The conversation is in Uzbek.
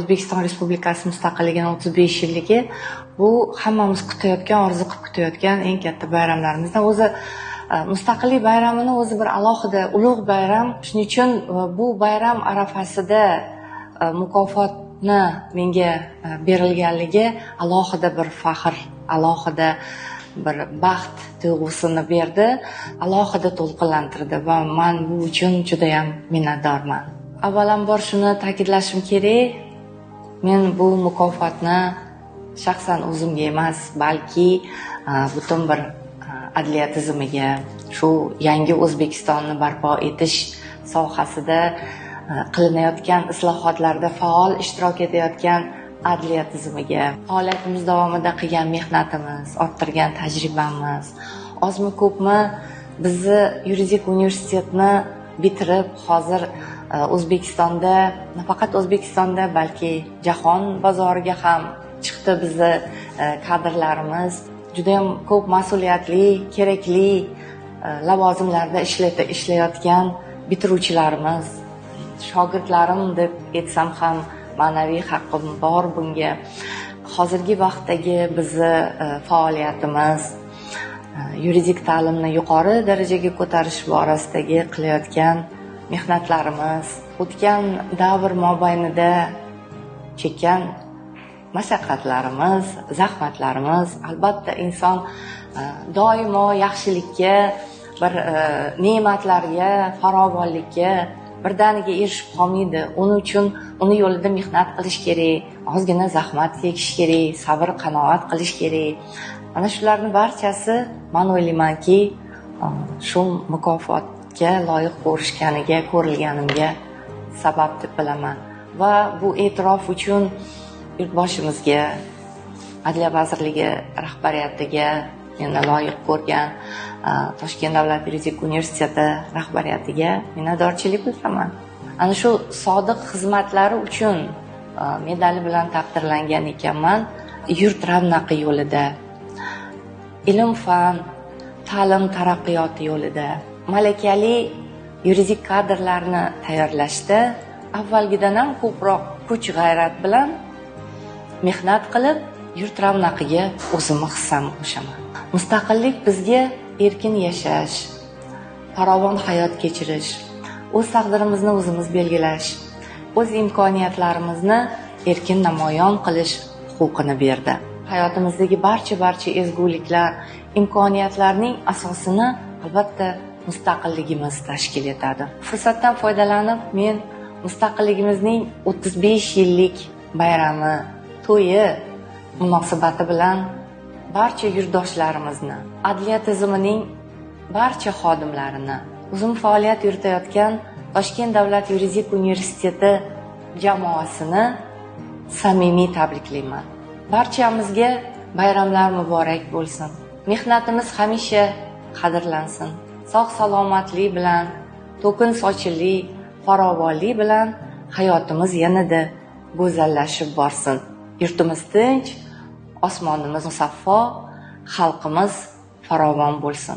O'zbekiston Respublikasi mustaqilligining 35 yilligi bu hammamiz kutayotgan, orzu qilib kutayotgan eng katta bayramlarimizdan. O'zi mustaqillik bayramini o'zi bir alohida ulug' bayram. Shuning uchun bu bayram arafasida mukofotni menga berilganligi alohida bir faxr, alohida bir baxt tuyg'usini berdi, alohida to'lqinlantirdi va men bu uchun juda ham minnatdorman. Avvalambor shuni ta'kidlashim kerak, men bu mukofotni shaxsan o'zimga emas, balki butun bir adliya tizimiga, shu yangi O'zbekistonni barpo etish sohasida qilinayotgan islohotlarda faol ishtirok etayotgan adliya tizimiga, faoliyatimiz davomida qilgan mehnatimiz, orttirgan tajribamiz, ozmi ko'pmi bizni yuridik universitetni bitirib hozir O'zbekistonda, nafaqat O'zbekistonda, balki jahon bozoriga ham chiqdi bizni kadrlarimiz. Juda ham ko'p mas'uliyatli, kerakli lavozimlarda ishlayotgan bitiruvchilarimiz, shogirdlarim deb aytsam ham ma'naviy haqqim bor bunga. Hozirgi vaqtdagi bizni faoliyatimiz, yuridik ta'limni yuqori darajaga ko'tarish borasidagi qilayotgan mehnatlarimiz, o'tgan davr mobaynida chekkan mashaqqatlarimiz, zahmatlarimiz, albatta inson doimo yaxshilikka, bir ne'matlarga, farovonlikka birdaniga erishib qolmaydi. Uning uchun uni yo'lida mehnat qilish kerak, ozgina zahmat chekish kerak, sabr, qanoat qilish kerak. Mana shularning barchasi men o'ylaymanki, shu mukofotga loyiq ko'rilganimga sabab deb bilaman. Va bu e'tirof uchun yurtboshimizga, Adliya vazirligi rahbariyatiga, meni loyiq ko'rgan Toshkent davlat yuridik universiteti rahbariyatiga minnatdorchilik bildiraman. Ana shu sodiq xizmatlari uchun medali bilan taqdirlangan ekanman. Yurt ravnaqi yo'lida, ilm fan, ta'lim taraqqiyoti yo'lida, malakali yuridik kadrlarni tayyorlashda avvalgidan ham ko'proq kuch-g'ayrat bilan mehnat qilib, yurt ravnaqiga o'zimni hissamni qo'shaman. Mustaqillik bizga erkin yashash, farovon hayot kechirish, o'z taqdirimizni o'zimiz belgilash, o'z imkoniyatlarimizni erkin namoyon qilish huquqini berdi. Hayotimizdagi barcha ezguliklar, imkoniyatlarning asosini albatta mustaqilligimiz tashkil etadi. Fursatdan foydalanib, men mustaqilligimizning 35 yillik bayrami, to'yi munosabati bilan barcha yurtdoshlarimizni, adliya tizimining barcha xodimlarini, o'zim faoliyat yuritayotgan Toshkent davlat yuridik universiteti jamoasini samimiy tabriklayman. Barchamizga bayramlar muborak bo'lsin. Mehnatimiz hamisha qadrlansin. Sog' salomatlik bilan, to'kin sochinlik, farovonlik bilan hayotimiz yanada go'zallashib borsin. Yurtimiz tinch, osmonimiz musaffo, xalqimiz farovon bo'lsin.